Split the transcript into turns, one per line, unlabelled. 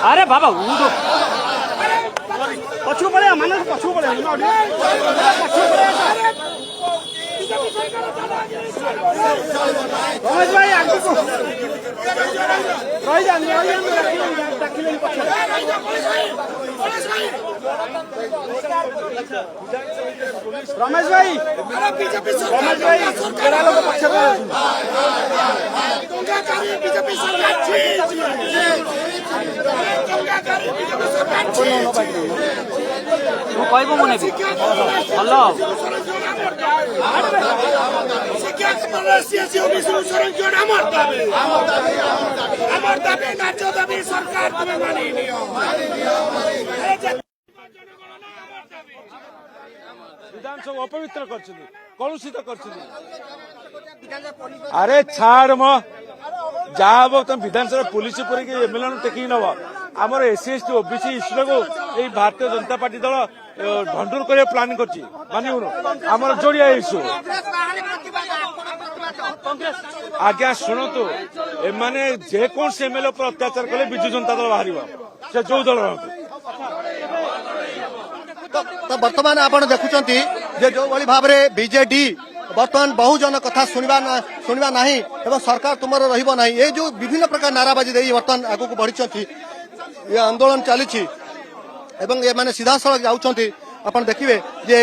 अरे बाबा पछू पड़े मन पछू पड़े रमेश भाई आगे को रही जान रमेश भाई लोग पक्ष बीजेपी सरकार कहबो मने भल विधानसभा अपवित्र कलुषित अरे छाड़ म जहाँ हम तुम विधानसभा पुलिस पूरी एमएलए टेकिक नब आमर एससी एसटी ओबीसी इश्यू को भारतीय जनता पार्टी दल भंडूर कर प्लान कर जोड़िया इश्यू आज्ञा शुणु एमाने जेकोसी एमएलए पर अत्याचार कले विजु जनता दल बाहर से जो दल
तो वर्तमान आप देखुंत जो भाव में बीजेडी वर्तमान बहुजन कथा शुणा नहीं एवं सरकार तुम रही ना ये जो विभिन्न प्रकार नाराबाजी दे वर्तमान आगक बढ़ी ये आंदोलन चली ये माने सीधा सड़क जाऊँच आप देखिए जे